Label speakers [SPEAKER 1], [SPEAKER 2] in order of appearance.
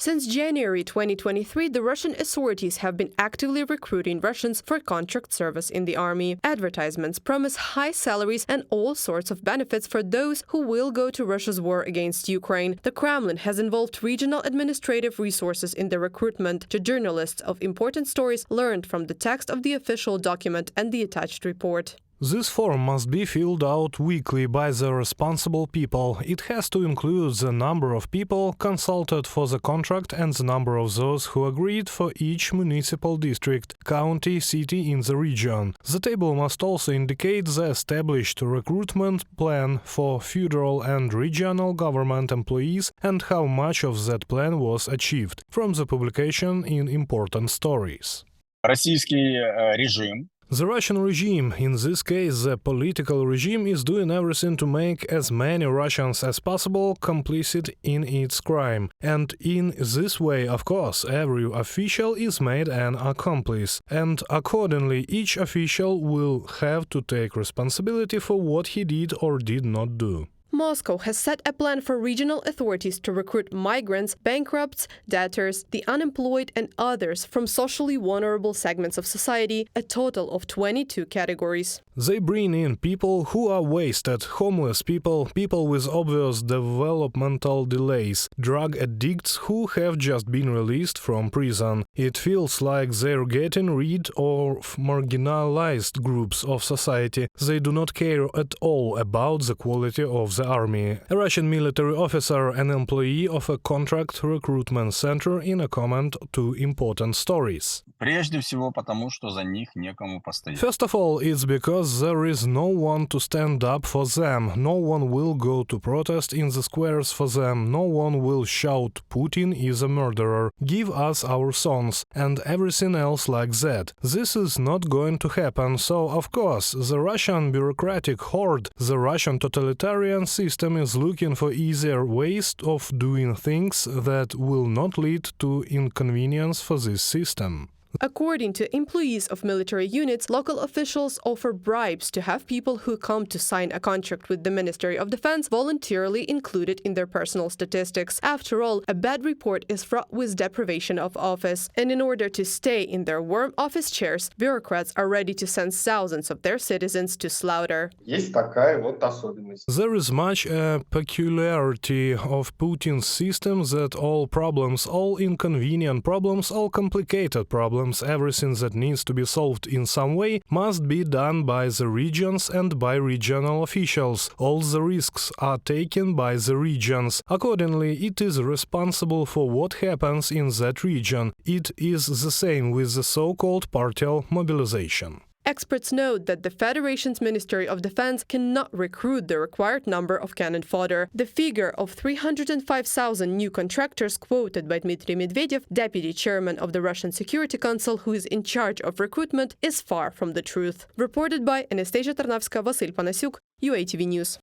[SPEAKER 1] Since January 2023, the Russian authorities have been actively recruiting Russians for contract service in the army. Advertisements promise high salaries and all sorts of benefits for those who will go to Russia's war against Ukraine. The Kremlin has involved regional administrative resources in the recruitment. To journalists of important stories learned from the text of the official document and the attached report.
[SPEAKER 2] This form must be filled out weekly by the responsible people. It has to include the number of people consulted for the contract and the number of those who agreed for each municipal district, county, city in the region. The table must also indicate the established recruitment plan for federal and regional government employees and how much of that plan was achieved, from the publication in Important Stories.
[SPEAKER 3] Российский режим.
[SPEAKER 2] The Russian regime, in this case the political regime, is doing everything to make as many Russians as possible complicit in its crime. And in this way, of course, every official is made an accomplice. And accordingly, each official will have to take responsibility for what he did or did not do.
[SPEAKER 1] Moscow has set a plan for regional authorities to recruit migrants, bankrupts, debtors, the unemployed and others from socially vulnerable segments of society, a total of 22 categories.
[SPEAKER 2] They bring in people who are wasted, homeless people, people with obvious developmental delays, drug addicts who have just been released from prison. It feels like they're getting rid of marginalized groups of society. They do not care at all about the quality of the army. A Russian military officer, an employee of a contract recruitment center, in a comment to Important Stories.
[SPEAKER 3] Прежде всего потому, что за них некому постоять.
[SPEAKER 2] First of all, it's because there is no one to stand up for them. No one will go to protest in the squares for them. No one will shout, "Putin is a murderer. Give us our sons," and everything else like that. This is not going to happen, so of course the Russian bureaucratic horde, the Russian totalitarian system is looking for easier ways of doing things that will not lead to inconvenience for this system.
[SPEAKER 1] According to employees of military units, local officials offer bribes to have people who come to sign a contract with the Ministry of Defense voluntarily included in their personal statistics. After all, a bad report is fraught with deprivation of office. And in order to stay in their warm office chairs, bureaucrats are ready to send thousands of their citizens to slaughter.
[SPEAKER 4] Есть такая вот особенность.
[SPEAKER 2] There is much a peculiarity of Putin's system that all problems, all inconvenient problems, all complicated problems, everything that needs to be solved in some way must be done by the regions and by regional officials. All the risks are taken by the regions. Accordingly, it is responsible for what happens in that region. It is the same with the so-called partial mobilization.
[SPEAKER 1] Experts note that the Federation's Ministry of Defense cannot recruit the required number of cannon fodder. The figure of 305,000 new contractors quoted by Dmitry Medvedev, deputy chairman of the Russian Security Council, who is in charge of recruitment, is far from the truth. Reported by Anastasia Tarnavska, Vasyl Panasiuk, UATV News.